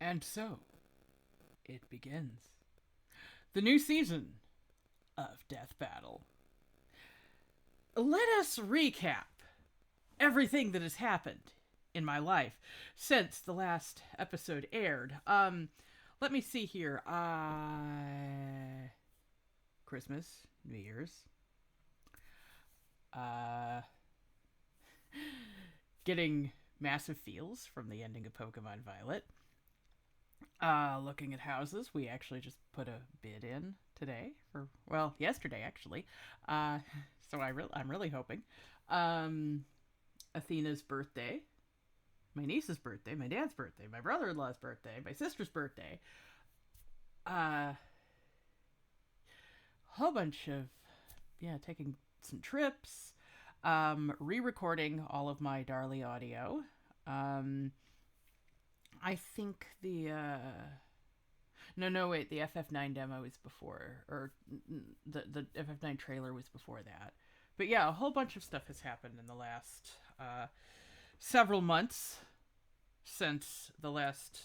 And so, it begins. The new season of Death Battle. Let us recap everything that has happened in my life since the last episode aired. Let me see here. Christmas, New Year's. Getting massive feels from the ending of Pokemon Violet. Looking at houses. We actually just put a bid in today yesterday actually. So I'm really hoping. Athena's birthday, my niece's birthday, my dad's birthday, my brother-in-law's birthday, my sister's birthday. Whole bunch of taking some trips, re-recording all of my Darley audio. I think the the FF9 demo is before, or the FF9 trailer was before that. But yeah, a whole bunch of stuff has happened in the last several months since the last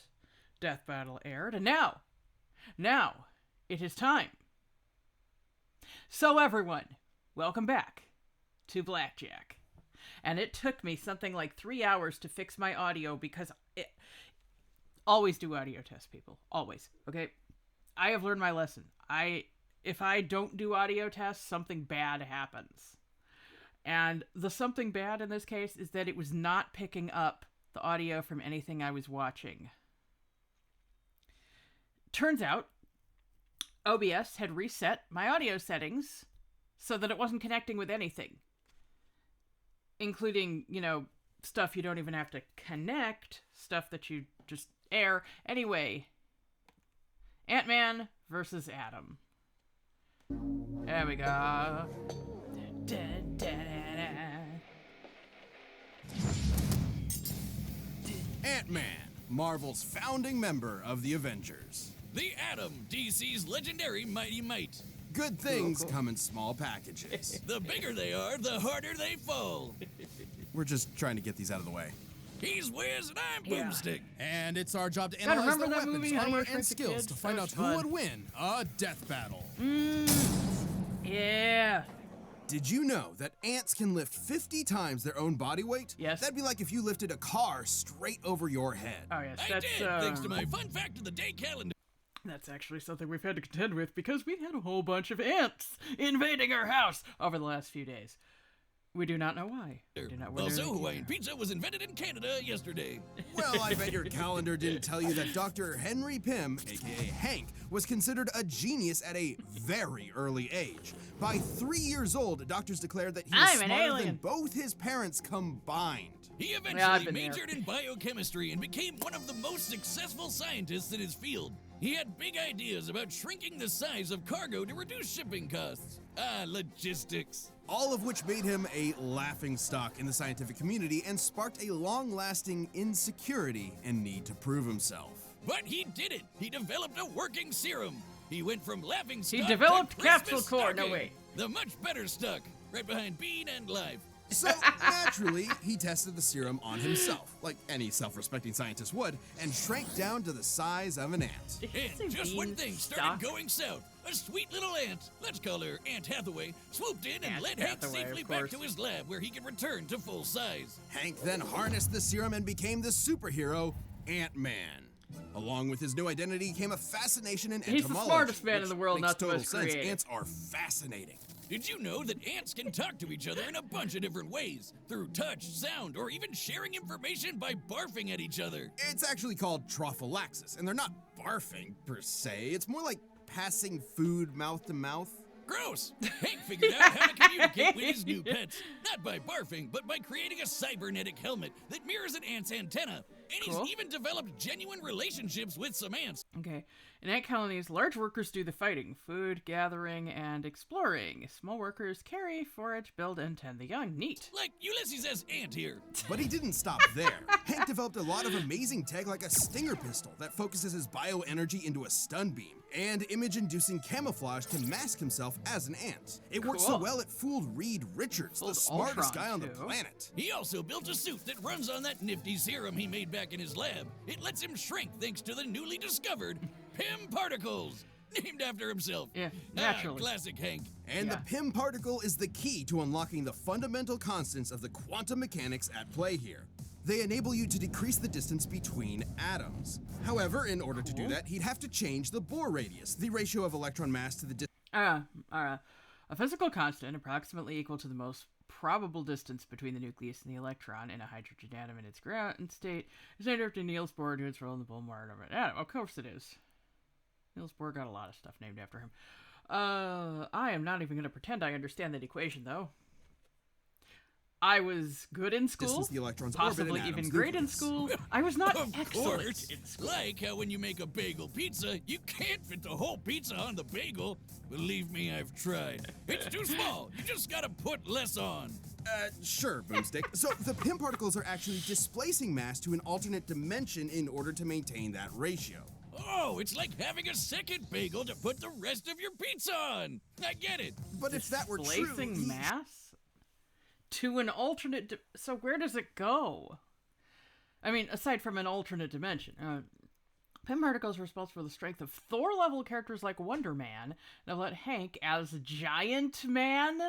Death Battle aired, and now it is time. So everyone, welcome back to Blackjack. And it took me something like 3 hours to fix my audio because always do audio tests, people. Always. Okay? I have learned my lesson. If I don't do audio tests, something bad happens. And the something bad in this case is that it was not picking up the audio from anything I was watching. Turns out, OBS had reset my audio settings so that it wasn't connecting with anything. Including, stuff you don't even have to connect, stuff that you just air. Anyway, Ant-Man versus Adam. There we go. Ant-Man, Marvel's founding member of the Avengers. The Atom, DC's legendary Mighty Might. Good things come in small packages. The bigger they are, the harder they fall. We're just trying to get these out of the way. He's Wiz and I'm Boomstick. And it's our job to analyze remember their that weapons, movie, Honey, I armor, Shrunk and the skills Kids? to find That out was who fun. would win a death battle. Yeah. Did you know that ants can lift 50 times their own body weight? Yes. That'd be like if you lifted a car straight over your head. Oh, yes. I did, thanks to my fun fact of the day calendar. That's actually something we've had to contend with because we had a whole bunch of ants invading our house over the last few days. We do not know why. Also, Hawaiian pizza was invented in Canada yesterday. Well, I bet your calendar didn't tell you that Dr. Henry Pym, aka Hank, was considered a genius at a very early age. By 3 years old, doctors declared that he was I'm an smarter alien. than both his parents combined. He I've eventually been majored in biochemistry and became one of the most successful scientists in his field. He had big ideas about shrinking the size of cargo to reduce shipping costs. Logistics. All of which made him a laughingstock in the scientific community and sparked a long-lasting insecurity and need to prove himself. But he did it. He developed a working serum. He went from laughing stock He developed to Christmas capsule core. No, stocking. wait. The much better stuck, right behind Bean and Live. So, naturally, he tested the serum on himself, like any self-respecting scientist would, and shrank down to the size of an ant. And just when things started going south, a sweet little ant, let's call her Aunt Hathaway, swooped in and Aunt led Hank Hathaway, safely of back course. to his lab where he could return to full size. Hank then harnessed the serum and became the superhero, Ant-Man. Along with his new identity came a fascination in He's the entomology. smartest man in which the world, makes not the total most sense. creative. Ants are fascinating. Did you know that ants can talk to each other in a bunch of different ways? Through touch, sound, or even sharing information by barfing at each other. It's actually called trophallaxis, and they're not barfing per se. It's more like passing food mouth to mouth. Gross! Hank figured out how to communicate with his new pets. Not by barfing, but by creating a cybernetic helmet that mirrors an ant's antenna. And Cool. he's even developed genuine relationships with some ants. Okay. In ant colonies, large workers do the fighting, food gathering, and exploring. Small workers carry, forage, build, and tend the young. Neat. Like Ulysses S. Ant here. But he didn't stop there. Hank developed a lot of amazing tech like a Stinger pistol that focuses his bioenergy into a stun beam, and image-inducing camouflage to mask himself as an ant. It worked so Cool. well it fooled Reed Richards, the Fooled smartest Ultron, guy on the too. planet. He also built a suit that runs on that nifty serum he made back in his lab. It lets him shrink thanks to the newly discovered PIM particles, named after himself. Yeah, naturally. Classic Hank. And Yeah. the PIM particle is the key to unlocking the fundamental constants of the quantum mechanics at play here. They enable you to decrease the distance between atoms. However, in order to do that, he'd have to change the Bohr radius, the ratio of electron mass to the distance. A physical constant approximately equal to the most probable distance between the nucleus and the electron in a hydrogen atom in its ground state is named after Niels Bohr due to its role in the bombardment of an atom. Of course it is. Niels Bohr got a lot of stuff named after him. I am not even going to pretend I understand that equation, though. I was good in school, Distance the electrons orbit possibly an even atom's great in nucleus. school. I was not Of excellent course. in school. Like how when you make a bagel pizza, you can't fit the whole pizza on the bagel. Believe me, I've tried. It's too small. You just gotta put less on. Sure, Boomstick. So the PIM particles are actually displacing mass to an alternate dimension in order to maintain that ratio. Oh, it's like having a second bagel to put the rest of your pizza on. I get it. But if that were true, Displacing he- mass to an alternate so where does it go? I mean, aside from an alternate dimension, PIM particles are responsible for the strength of Thor-level characters like Wonder Man. Now let Hank as Giant Man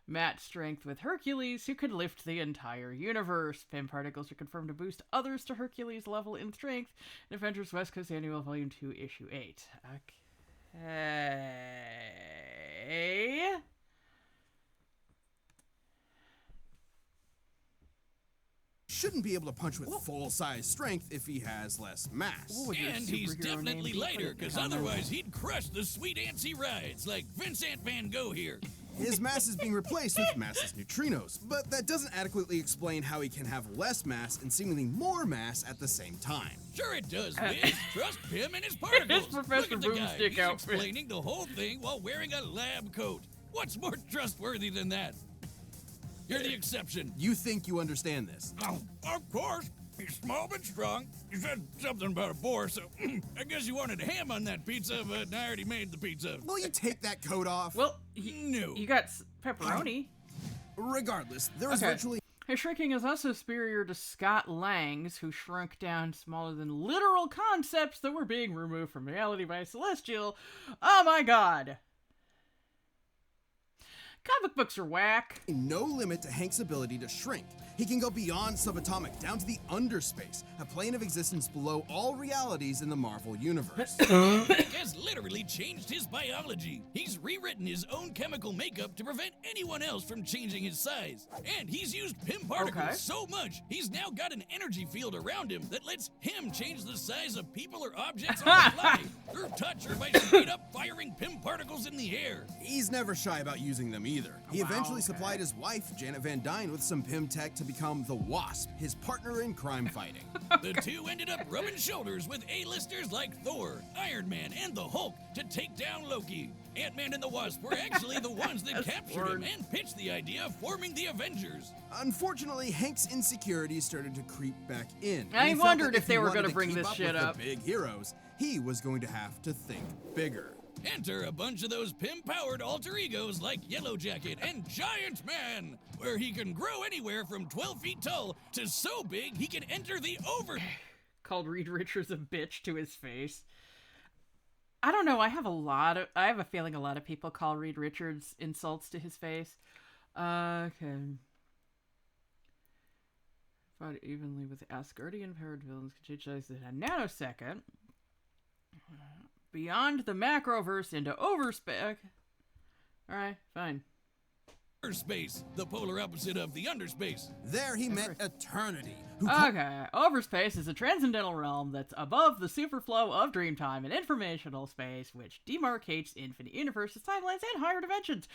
match strength with Hercules, who could lift the entire universe. PIM particles are confirmed to boost others to Hercules level in strength in Avengers West Coast Annual Volume 2, Issue 8. Okay. shouldn't be able to punch with full-size strength if he has less mass. What would your And he's superhero name definitely be? Put it lighter, in the because comments. otherwise he'd crush the sweet antsy rides like Vincent Van Gogh here. His mass is being replaced with massless neutrinos, but that doesn't adequately explain how he can have less mass and seemingly more mass at the same time. Sure it does, Wiz. Trust him and his particles. Professor Look at the guy. Boomstick He's outfit. explaining the whole thing while wearing a lab coat. What's more trustworthy than that? You're the exception. You think you understand this? Oh, of course. He's small but strong. You said something about a boar, so I guess you wanted ham on that pizza, but I already made the pizza. Will you take that coat off? Well, No. you got pepperoni. Regardless, there is Okay. virtually His shrinking is also superior to Scott Lang's, who shrunk down smaller than literal concepts that were being removed from reality by Celestial. Oh my god. Comic books are whack. no limit to Hank's ability to shrink. He can go beyond subatomic, down to the underspace, a plane of existence below all realities in the Marvel Universe. Hank has literally changed his biology. He's rewritten his own chemical makeup to prevent anyone else from changing his size. And he's used PIM particles Okay. so much, he's now got an energy field around him that lets him change the size of people or objects on the fly, through touch or by straight up firing PIM particles in the air. He's never shy about using them either. He Wow, eventually okay. supplied his wife, Janet Van Dyne, with some PIM tech to become the Wasp, his partner in crime fighting. The two ended up rubbing shoulders with A-listers like Thor, Iron Man, and the Hulk to take down Loki. Ant-Man and the Wasp were actually the ones that That's captured him word. and pitched the idea of forming the Avengers. Unfortunately, Hank's insecurities started to creep back in. I He felt wondered that if they he were wanted gonna to bring keep this up shit with up. the big heroes, he was going to have to think bigger. Enter a bunch of those PIM-powered alter egos like Yellow Jacket and Giant Man, where he can grow anywhere from 12 feet tall to so big he can enter the over... Called Reed Richards a bitch to his face. I don't know. I have a feeling a lot of people call Reed Richards insults to his face. Okay. Fought evenly with Asgardian powered villains can change size in a nanosecond. Beyond the macroverse into overspec. Alright, fine. Space, the polar opposite of the underspace. There he met Eternity, who Okay, overspace is a transcendental realm that's above the superflow of Dreamtime, an informational space which demarcates infinite universes, timelines, and higher dimensions.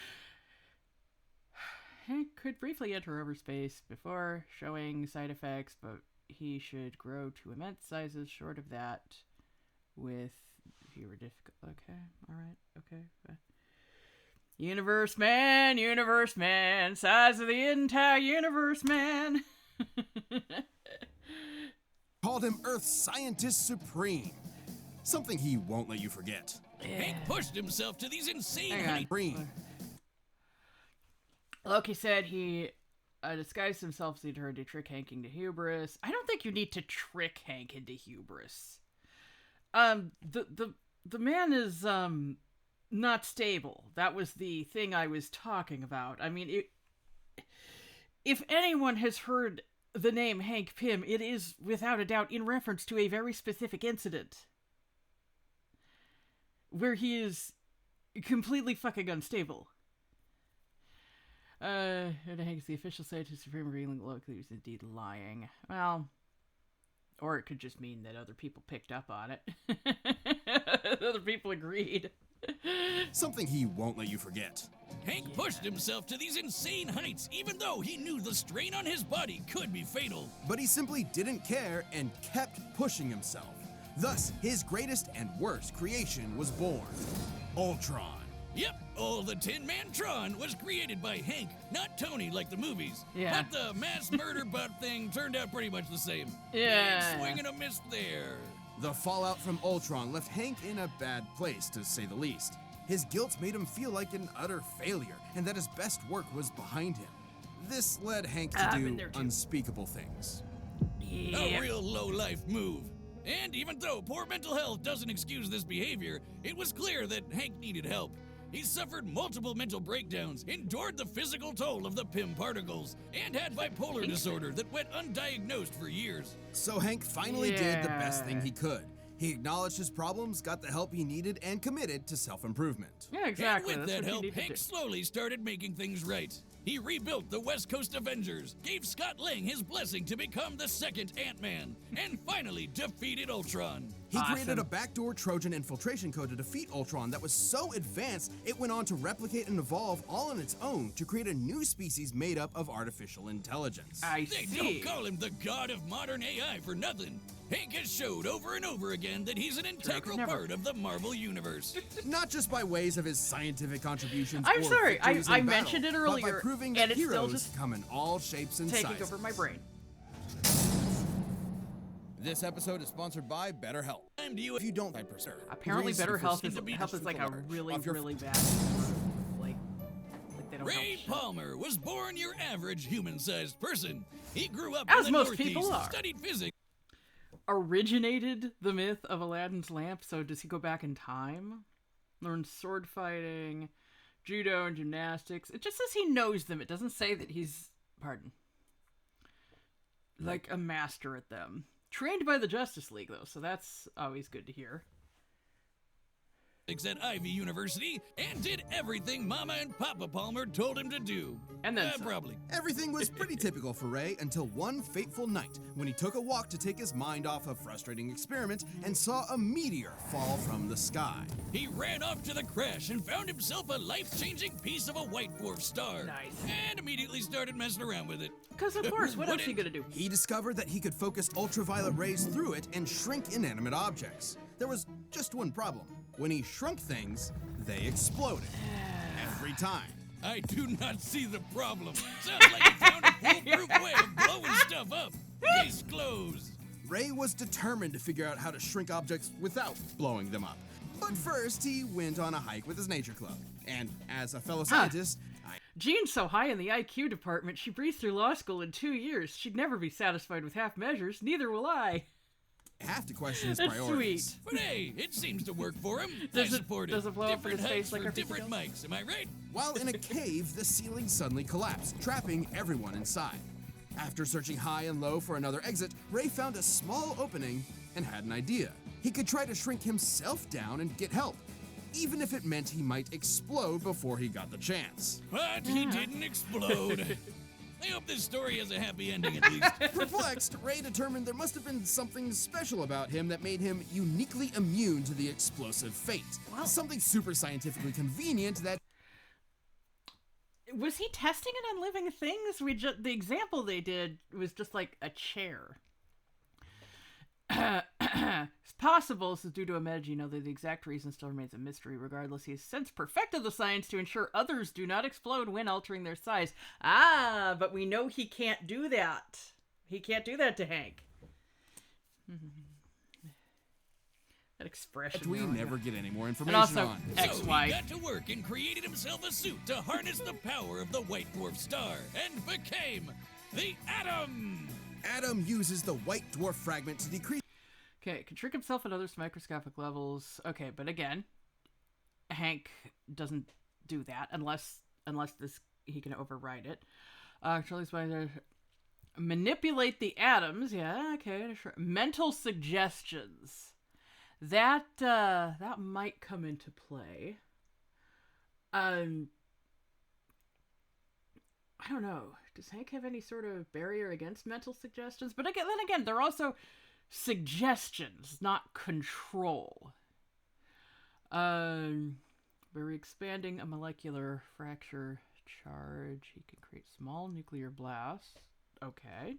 Hank could briefly enter overspace before showing side effects, but he should grow to immense sizes short of that with if you were difficult. Okay, all right, okay. Universe man, size of the entire universe, man. Called him Earth's Scientist Supreme. Something he won't let you forget. Hank pushed himself to these insane Hang on. heights. Supreme. Loki said he disguised himself as he tried to trick Hank into hubris. I don't think you need to trick Hank into hubris. The man is not stable. That was the thing I was talking about. I mean, if anyone has heard the name Hank Pym, it is without a doubt in reference to a very specific incident where he is completely fucking unstable. And Hank's the official scientist supreme, revealing Loki was indeed lying. Well, or it could just mean that other people picked up on it. Other people agreed. Something he won't let you forget. Hank pushed himself to these insane heights, even though he knew the strain on his body could be fatal. But he simply didn't care and kept pushing himself. Thus, his greatest and worst creation was born. Ultron. Yep, all the Tin Man Tron was created by Hank, not Tony like the movies. Yeah. But the mass murder butt thing turned out pretty much the same. Yeah. Big swing and a miss there. The fallout from Ultron left Hank in a bad place, to say the least. His guilt made him feel like an utter failure, and that his best work was behind him. This led Hank to I've been do there too. unspeakable things. A real low-life move. And even though poor mental health doesn't excuse this behavior, it was clear that Hank needed help. He suffered multiple mental breakdowns, endured the physical toll of the Pym particles, and had bipolar disorder that went undiagnosed for years. So Hank finally did the best thing Yeah. he could. He acknowledged his problems, got the help he needed, and committed to self-improvement. Yeah, exactly. And with That's that what you help, need to Hank do. slowly started making things right. He rebuilt the West Coast Avengers, gave Scott Lang his blessing to become the second Ant-Man, and finally defeated Ultron. He created Awesome. a backdoor Trojan infiltration code to defeat Ultron that was so advanced, it went on to replicate and evolve all on its own to create a new species made up of artificial intelligence. I They see. don't call him the god of modern AI for nothing. Hank has showed over and over again that he's an integral never. part of the Marvel Universe. Not just by ways of his scientific contributions I'm or sorry, victories I in battle, mentioned it but earlier, by proving and that it's still heroes just come in all shapes and Taking sizes. over my brain. This episode is sponsored by BetterHelp. Time to you. If you don't, I'd prefer. Apparently, Agrees to better health is to be health is like a large. really, Off your- really bad. Like they don't Ray help shit. Palmer was born your average human-sized person. He grew up As in the most Northeast, people are. studied physics, Originated the myth of Aladdin's lamp, so does he go back in time? Learn sword fighting, judo, and gymnastics. It just says he knows them. It doesn't say that he's, like a master at them. Trained by the Justice League, though, so that's always good to hear. at Ivy University and did everything Mama and Papa Palmer told him to do. And then some. Probably. Everything was pretty typical for Ray until one fateful night when he took a walk to take his mind off a frustrating experiment and saw a meteor fall from the sky. He ran off to the crash and found himself a life-changing piece of a white dwarf star. Nice. And immediately started messing around with it. Because of course, what else are you gonna do? He discovered that he could focus ultraviolet rays through it and shrink inanimate objects. There was just one problem. When he shrunk things, they exploded. Every time. I do not see the problem. Sounds like he found a foolproof way of blowing stuff up. Case closed. Ray was determined to figure out how to shrink objects without blowing them up. But first, he went on a hike with his nature club. And as a fellow scientist, Jean's so high in the IQ department, she breezed through law school in 2 years. She'd never be satisfied with half measures. Neither will I. I have to question his That's priorities. sweet. But hey, it seems to work for him. Does I it- support does it blow up in different his face heights like for our pizza different mics, am I right? While in a cave, the ceiling suddenly collapsed, trapping everyone inside. After searching high and low for another exit, Ray found a small opening and had an idea. He could try to shrink himself down and get help, even if it meant he might explode before he got the chance. But he didn't explode. I hope this story has a happy ending at least. Perplexed, Ray determined there must have been something special about him that made him uniquely immune to the explosive fate. Something super scientifically convenient that Was he testing it on living things? The example they did was just like a chair. possible this is due to a Medjay, though the exact reason still remains a mystery. Regardless, he has since perfected the science to ensure others do not explode when altering their size. Ah, but we know he can't do that. He can't do that to Hank. That expression. That we never get any more And information also, on. So he ex-wife. got to work and created himself a suit to harness the power of the White Dwarf star and became the Atom! Adam uses the white dwarf fragment to decrease Okay, can shrink himself at others microscopic levels. Okay, but again, Hank doesn't do that unless this he can override it. Charlie's by the manipulate the atoms. Yeah, okay. Mental suggestions. That might come into play. I don't know. Does Hank have any sort of barrier against mental suggestions? But again, then again, they're also suggestions, not control. By expanding a molecular fracture charge, he can create small nuclear blasts. Okay.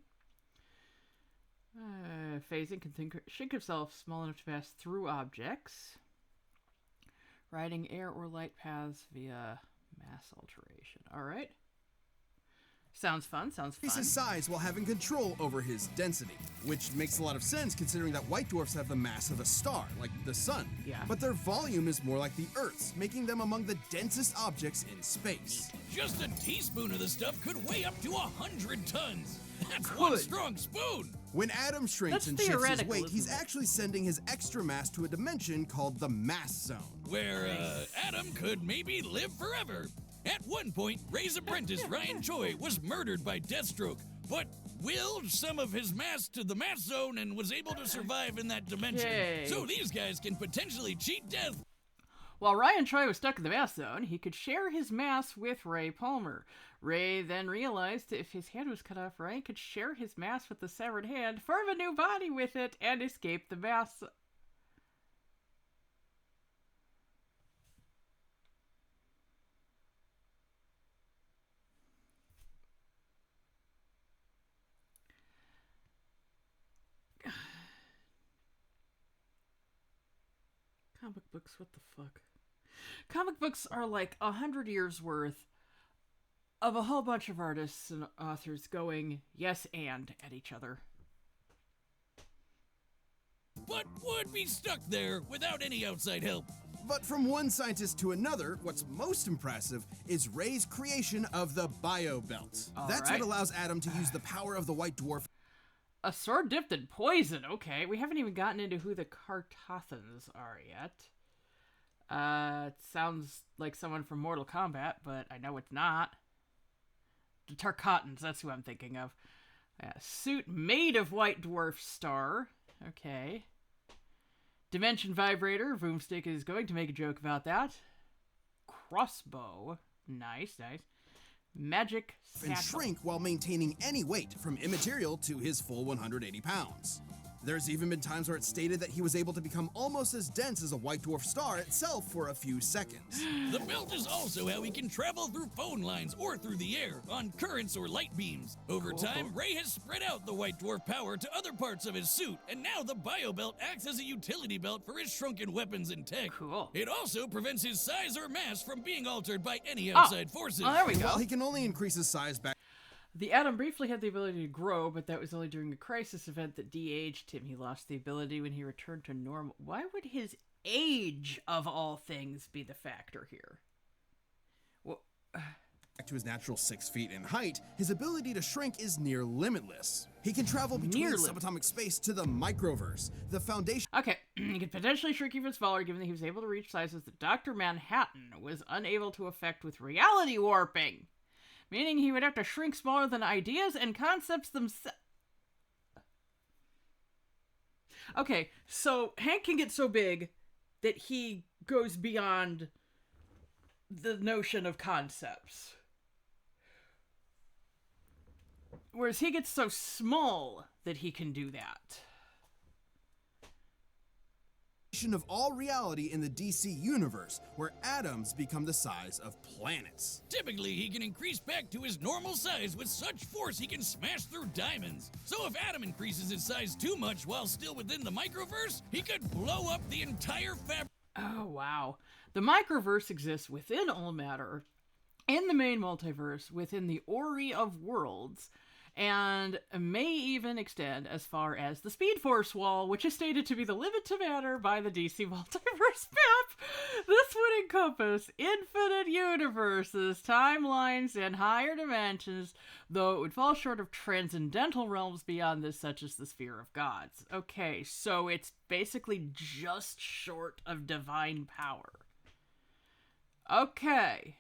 Phasing can shrink himself small enough to pass through objects. Riding air or light paths via mass alteration. Alright. Sounds fun, sounds fun. his size while having control over his density, which makes a lot of sense considering that white dwarfs have the mass of a star, like the sun. Yeah. But their volume is more like the Earth's, making them among the densest objects in space. Just a teaspoon of the stuff could weigh up to 100 tons. That's Could. one strong spoon. When Adam shrinks That's and shifts his theoretical, weight, he's isn't it? actually sending his extra mass to a dimension called the mass zone. Where Adam could maybe live forever. At one point, Ray's apprentice Ryan Choi was murdered by Deathstroke, but willed some of his mass to the mass zone and was able to survive in that dimension. Yay. So these guys can potentially cheat death. While Ryan Choi was stuck in the mass zone, he could share his mass with Ray Palmer. Ray then realized that if his hand was cut off, Ryan could share his mass with the severed hand, form a new body with it, and escape the mass. Comic books, what the fuck? Comic books are like 100 years worth of a whole bunch of artists and authors going yes and at each other. But would be stuck there without any outside help. But from one scientist to another, what's most impressive is Ray's creation of the Bio Belt. That's right. what allows Adam to use the power of the white dwarf A sword dipped in poison. Okay, we haven't even gotten into who the Kartothans are yet. It sounds like someone from Mortal Kombat, but I know it's not. The Tarkatans, that's who I'm thinking of. Suit made of white dwarf star. Okay. Dimension vibrator. Boomstick is going to make a joke about that. Crossbow. Nice, nice. Magic and satchel. shrink while maintaining any weight from immaterial to his full 180 pounds. There's even been times where it's stated that he was able to become almost as dense as a white dwarf star itself for a few seconds. The belt is also how he can travel through phone lines or through the air on currents or light beams. Over time, Ray has spread out the white dwarf power to other parts of his suit, and now the bio belt acts as a utility belt for his shrunken weapons and tech. Cool. It also prevents his size or mass from being altered by any outside forces. Oh, there we go. While he can only increase his size back The Atom briefly had the ability to grow, but that was only during a crisis event that de-aged him. He lost the ability when he returned to normal. Why would his age, of all things, be the factor here? Well, to his natural 6 feet in height, his ability to shrink is near limitless. He can travel between Near subatomic space to the microverse, the foundation okay, he could potentially shrink even smaller, given that he was able to reach sizes that Dr. Manhattan was unable to affect with reality warping. Meaning he would have to shrink smaller than ideas and concepts themselves. Okay, so Hank can get so big that he goes beyond the notion of concepts. Whereas he gets so small that he can do that. creation of all reality in the DC universe, where atoms become the size of planets. Typically, he can increase back to his normal size with such force he can smash through diamonds. So if Adam increases his size too much while still within the microverse, he could blow up the entire fabric. Oh, wow. The microverse exists within all matter, in the main multiverse, within the Ori of Worlds, and may even extend as far as the Speed Force wall, which is stated to be the limit to matter by the DC Multiverse map. This would encompass infinite universes, timelines, and higher dimensions, though it would fall short of transcendental realms beyond this, such as the Sphere of Gods. Okay, so it's basically just short of divine power. Okay.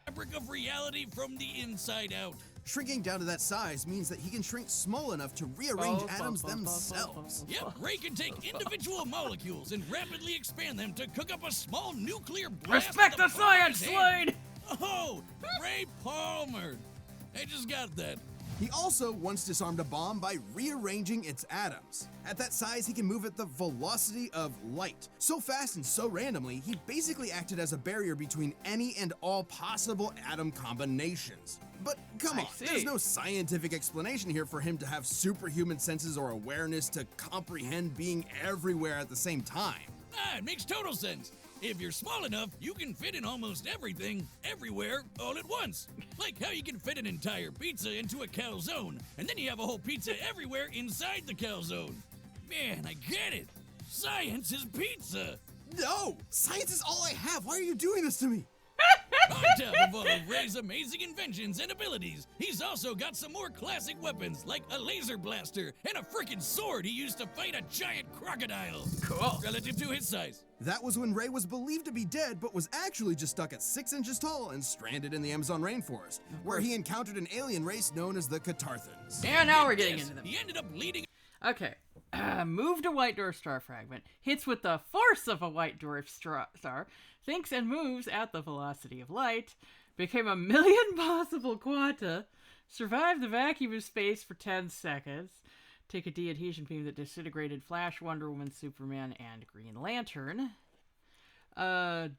Fabric of reality from the inside out. Shrinking down to that size means that he can shrink small enough to rearrange atoms themselves. Yep, Ray can take individual molecules and rapidly expand them to cook up a small nuclear blast. Respect the with palm of science, his hand. Slade! Oh, Ray Palmer. I just got that. He also once disarmed a bomb by rearranging its atoms. At that size, he can move at the velocity of light. So fast and so randomly, he basically acted as a barrier between any and all possible atom combinations. But come I on, see. there's no scientific explanation here for him to have superhuman senses or awareness to comprehend being everywhere at the same time. Ah, it makes total sense. If you're small enough, you can fit in almost everything, everywhere, all at once. Like how you can fit an entire pizza into a calzone, and then you have a whole pizza everywhere inside the calzone. Man, I get it. Science is pizza. No! Science is all I have! Why are you doing this to me? On top of all of Ray's amazing inventions and abilities, he's also got some more classic weapons, like a laser blaster and a frickin' sword he used to fight a giant crocodile. Cool. Relative to his size. That was when Ray was believed to be dead, but was actually just stuck at 6 inches tall and stranded in the Amazon rainforest, where he encountered an alien race known as the Catarthans. And now we're getting Yes, into them. he ended up leading. Okay. Moved a white dwarf star fragment, hits with the force of a white dwarf star, thinks and moves at the velocity of light, became a million possible quanta, survived the vacuum of space for 10 seconds, take a de-adhesion beam that disintegrated Flash, Wonder Woman, Superman, and Green Lantern,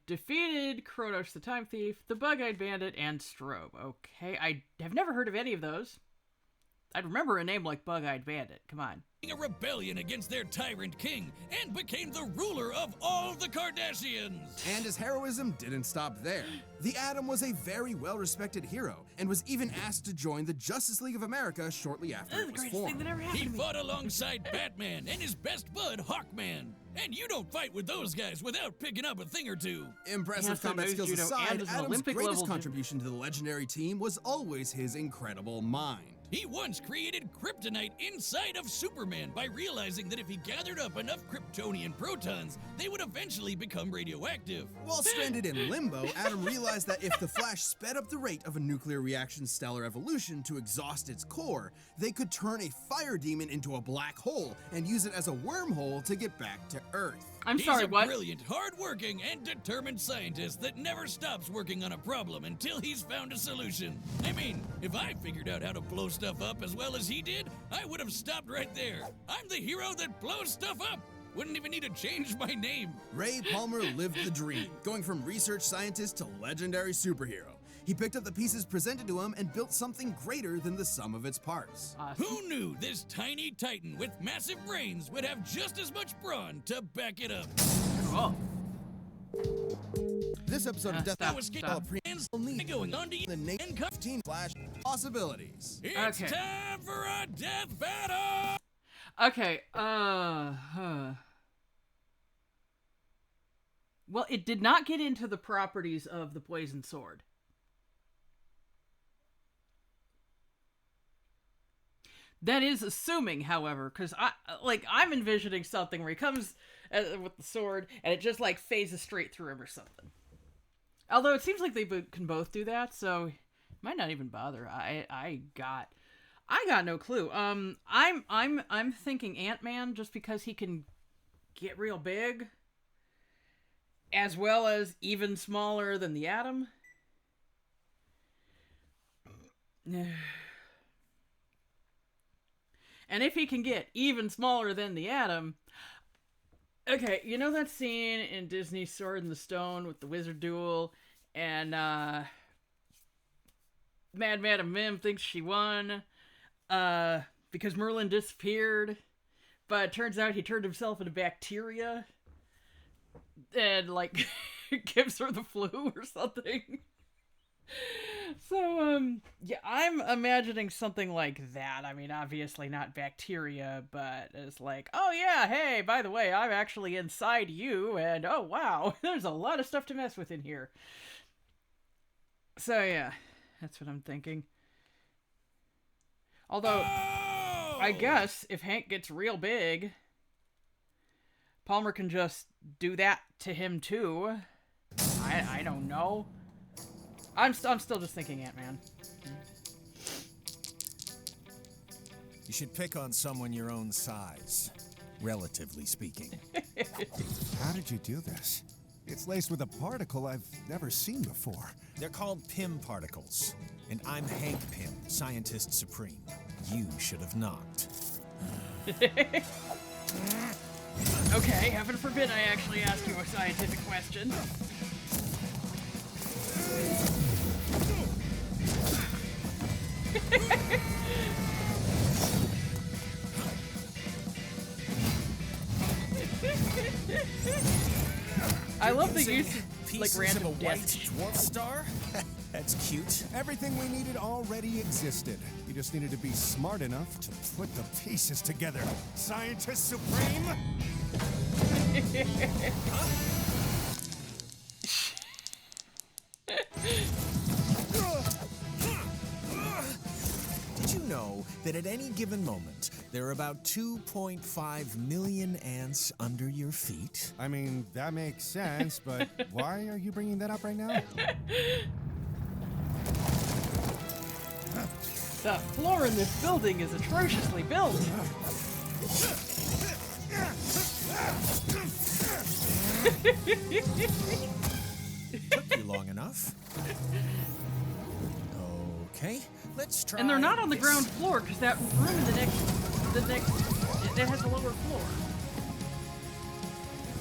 defeated Kronos the Time Thief, the Bug-Eyed Bandit, and Strobe. Okay, I have never heard of any of those. I'd remember a name like Bug-Eyed Bandit. Come on. A rebellion against their tyrant king and became the ruler of all the Kardashians. And his heroism didn't stop there. The Atom was a very well-respected hero, and was even asked to join the Justice League of America shortly after This is it the was greatest thing formed. that ever happened He to me. fought alongside Batman and his best bud, Hawkman. And you don't fight with those guys without picking up a thing or two. Impressive He also combat knows skills judo and aside, is an Adam's Olympic greatest level contribution to the legendary team was always his incredible mind. He once created kryptonite inside of Superman by realizing that if he gathered up enough Kryptonian protons, they would eventually become radioactive. While stranded in limbo, Adam realized that if the Flash sped up the rate of a nuclear reaction's stellar evolution to exhaust its core, they could turn a fire demon into a black hole and use it as a wormhole to get back to Earth. I'm He's sorry, a what? brilliant, hard-working, and determined scientist that never stops working on a problem until he's found a solution. I mean, if I figured out how to blow stuff up as well as he did, I would have stopped right there. I'm the hero that blows stuff up. Wouldn't even need to change my name. Ray Palmer lived the dream, going from research scientist to legendary superhero. He picked up the pieces presented to him and built something greater than the sum of its parts. Awesome. Who knew this tiny titan with massive brains would have just as much brawn to back it up? Cool. This episode of Death Stop, I was stop. Called Preamble only Going on to the Nation 15 Flash possibilities. It's Okay. time for a death battle! Okay, Well, it did not get into the properties of the poison sword. That is assuming, however, because I'm envisioning something where he comes with the sword and it just like phases straight through him or something. Although it seems like they can both do that, so it might not even bother. I got no clue. I'm thinking Ant-Man just because he can get real big, as well as even smaller than the Atom. And if he can get even smaller than the Atom, Okay, you know that scene in Disney's Sword in the Stone with the wizard duel, and Mad Madam Mim thinks she won, because Merlin disappeared, but it turns out he turned himself into bacteria, and like gives her the flu or something. So, yeah, I'm imagining something like that. I mean, obviously not bacteria, but it's like, oh yeah, hey, by the way, I'm actually inside you, and oh wow, there's a lot of stuff to mess with in here. So yeah, that's what I'm thinking. Although, I guess if Hank gets real big, Palmer can just do that to him too. I don't know. I'm still just thinking Ant-Man. You should pick on someone your own size, relatively speaking. How did you do this? It's laced with a particle I've never seen before. They're called Pym particles, and I'm Hank Pym, scientist supreme. You should have knocked. Okay, heaven forbid I actually ask you a scientific question. I love the use of like Pieces random of a white death. dwarf star? That's cute. Everything we needed already existed. You just needed to be smart enough to put the pieces together. Scientist Supreme? Did you know that at any given moment, there are about 2.5 million ants under your feet? I mean, that makes sense, but why are you bringing that up right now? The floor in this building is atrociously built. Took you long enough. Okay, let's try. And they're not on the this. ground floor because that room in the next, it has a lower floor.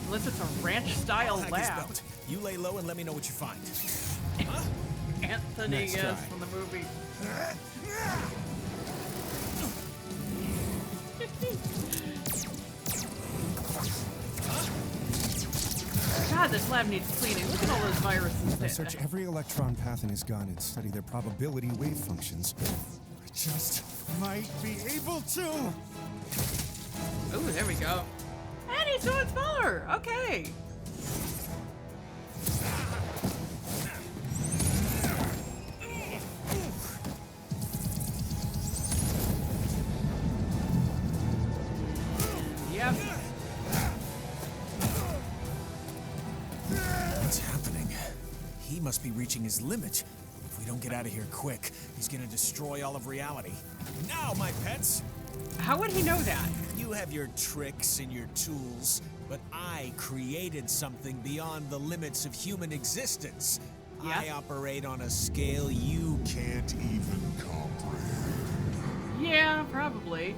Unless it's a ranch-style I'll hack his lab. belt. You lay low and let me know what you find. Anthony Nice try. from the movie. God, this lab needs cleaning. Look at all those viruses I there. search every electron path in his gun and study their probability wave functions. I just might be able to. Ooh, there we go. And he's doing smaller. Okay. Yep. What's happening? He must be reaching his limit. If we don't get out of here quick, he's gonna destroy all of reality. Now, my pets! How would he know that? You have your tricks and your tools, but I created something beyond the limits of human existence. Yeah? I operate on a scale you can't even comprehend. Yeah, probably.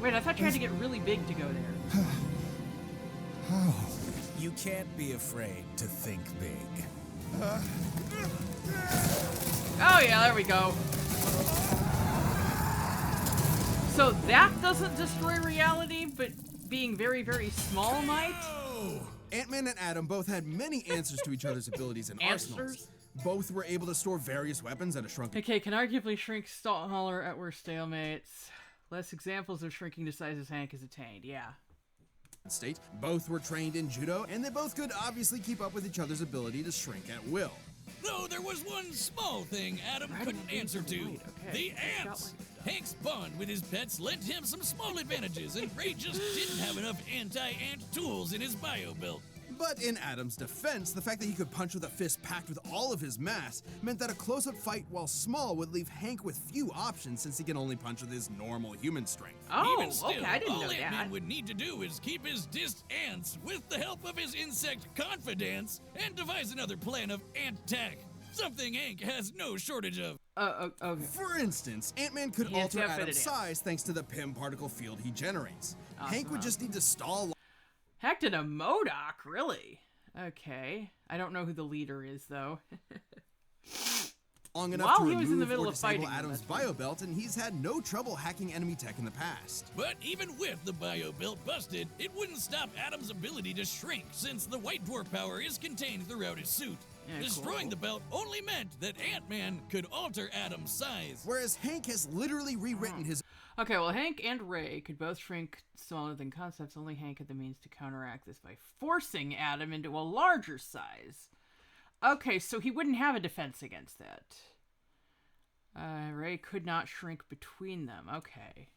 Wait, I thought you had to get really big to go there. Oh, You can't be afraid to think big. Oh yeah, there we go. So that doesn't destroy reality, but being very, very small might? Ant-Man and Adam both had many answers to each other's abilities and arsenals. Answers? Both were able to store various weapons at a shrunken Okay, can arguably shrink smaller at worse stalemates. Less examples of shrinking to size as Hank is attained, yeah. state. Both were trained in judo, and they both could obviously keep up with each other's ability to shrink at will. Though there was one small thing Adam Right, couldn't answer to. right, okay. The Got ants! like stuff. Hank's bond with his pets lent him some small advantages, and Ray just didn't have enough anti-ant tools in his bio build. But in Adam's defense, the fact that he could punch with a fist packed with all of his mass meant that a close-up fight, while small, would leave Hank with few options since he can only punch with his normal human strength. Oh, Even still, okay, I didn't all know Ant-Man that. would need to do is keep his dissed ants with the help of his insect confidants and devise another plan of ant-tack. Something Hank has no shortage of. Okay. For instance, Ant-Man could He has alter to fit Adam's it in. size thanks to the Pym particle field he generates. Hank would just need to stall Hacked in a MODOK, really? Okay. I don't know who the leader is, though. long enough While to he was in the remove middle or of disable fighting them, Adam's that's true. biobelt, and he's had no trouble hacking enemy tech in the past. But even with the bio belt busted, it wouldn't stop Adam's ability to shrink since the White Dwarf power is contained throughout his suit. Yeah, Destroying cool. the belt only meant that Ant-Man could alter Adam's size. Whereas Hank has literally rewritten his Okay, well, Hank and Ray could both shrink smaller than Concepts. Only Hank had the means to counteract this by forcing Adam into a larger size. Okay, so he wouldn't have a defense against that. Ray could not shrink between them. Okay.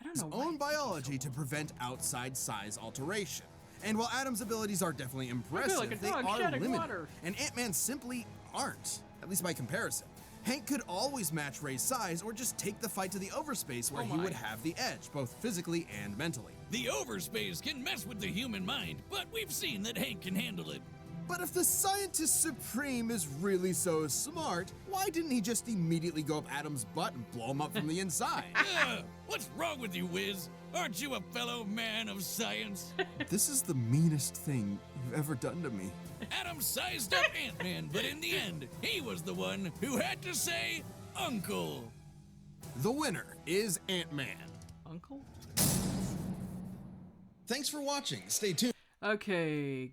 I don't know. why own it took me so biology to long. prevent outside size alteration. And while Adam's abilities are definitely impressive, like a they dog are shedding limited. water. And Ant-Man simply aren't, at least by comparison. Hank could always match Ray's size or just take the fight to the overspace where Oh he my. would have the edge, both physically and mentally. The overspace can mess with the human mind, but we've seen that Hank can handle it. But if the Scientist Supreme is really so smart, why didn't he just immediately go up Adam's butt and blow him up from the inside? What's wrong with you, Wiz? Aren't you a fellow man of science? This is the meanest thing you've ever done to me. Adam sized up Ant-Man, but in the end, he was the one who had to say, Uncle. The winner is Ant-Man. Uncle? Thanks for watching. Stay tuned. Okay.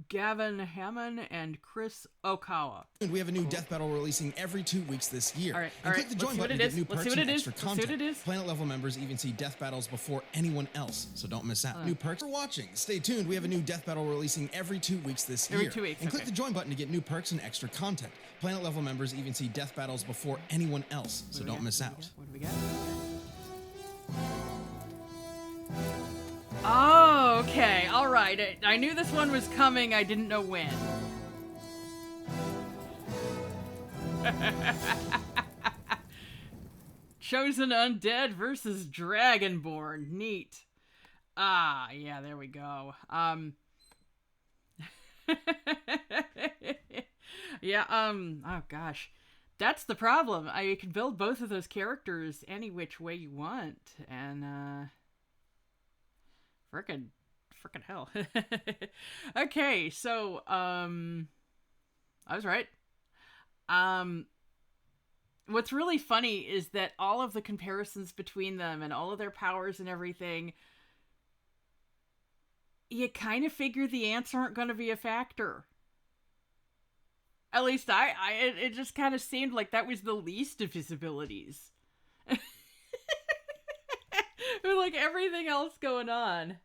Gavin Hammond and Chris Okawa. We have a new death battle releasing every 2 weeks this year. All right, and all click right, the let's join see what button it to is. get new Let's perks see what and it is. extra Let's see what content. it is. Planet level members even see death battles before anyone else, so don't miss out. New perks for watching. Stay tuned. We have a new death battle releasing every 2 weeks this Every year. 2 weeks, And click okay. the join button to get new perks and extra content. Planet level members even see death battles before anyone else, so don't miss out. What do we got? Oh, okay. All right. I knew this one was coming. I didn't know when. Chosen Undead versus Dragonborn. Neat. Ah, yeah, there we go. Yeah, oh gosh. That's the problem. I can build both of those characters any which way you want, and frickin' hell. Okay, so I was right. What's really funny is that all of the comparisons between them and all of their powers and everything, you kind of figure the ants aren't going to be a factor. At least it just kind of seemed like that was the least of his abilities. With like everything else going on.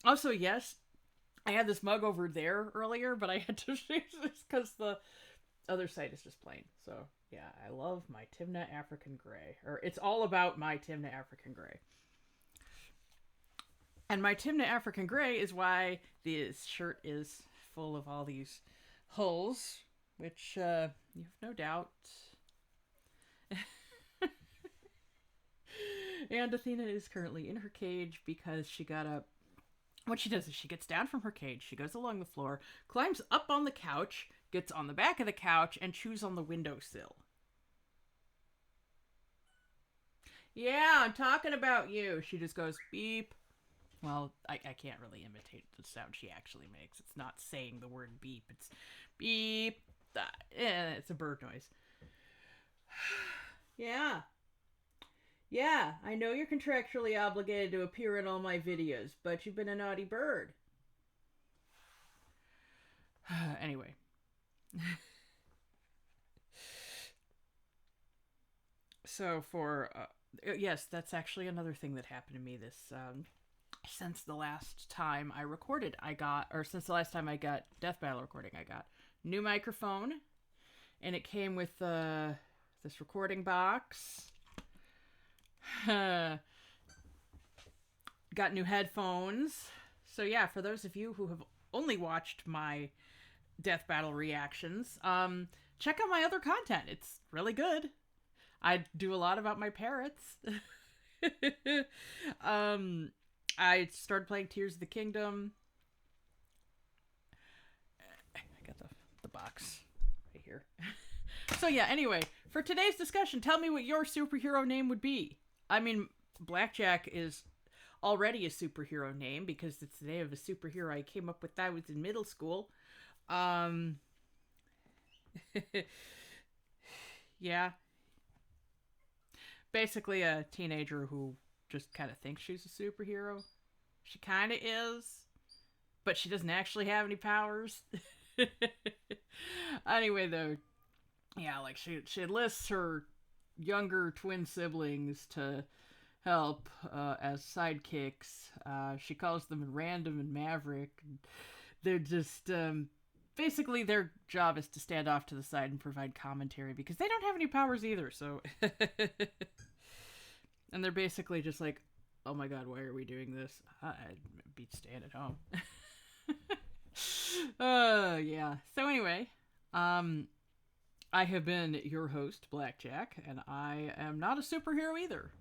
Also, yes, I had this mug over there earlier, but I had to change this because the other side is just plain. So, yeah, I love my Timna African Grey. Or, it's all about my Timna African Grey. And my Timna African Grey is why this shirt is full of all these holes, which you have no doubt. And Athena is currently in her cage because she got up. What she does is she gets down from her cage, she goes along the floor, climbs up on the couch, gets on the back of the couch, and chews on the windowsill. Yeah, I'm talking about you. She just goes, beep. Well, I can't really imitate the sound she actually makes. It's not saying the word beep. It's beep. It's a bird noise. Yeah. Yeah, I know you're contractually obligated to appear in all my videos, but you've been a naughty bird. Anyway. So for, yes, that's actually another thing that happened to me this, since the last time I recorded, since the last time I got Death Battle recording, I got new microphone, and it came with, this recording box. Got new headphones. So yeah, for those of you who have only watched my Death Battle reactions, check out my other content. It's really good. I do a lot about my parrots. I started playing Tears of the Kingdom. I got the box right here. So yeah, anyway, for today's discussion, tell me what your superhero name would be. I mean, Blackjack is already a superhero name because it's the name of a superhero I came up with when I was in middle school. Yeah. Basically a teenager who just kind of thinks she's a superhero. She kind of is, but she doesn't actually have any powers. Anyway, though, yeah, like she enlists her younger twin siblings to help as sidekicks. She calls them Random and Maverick. They're just basically their job is to stand off to the side and provide commentary because they don't have any powers either. So, and they're basically just like, "Oh my God, why are we doing this? I'd be staying at home." Yeah. So anyway, I have been your host, Blackjack, and I am not a superhero either.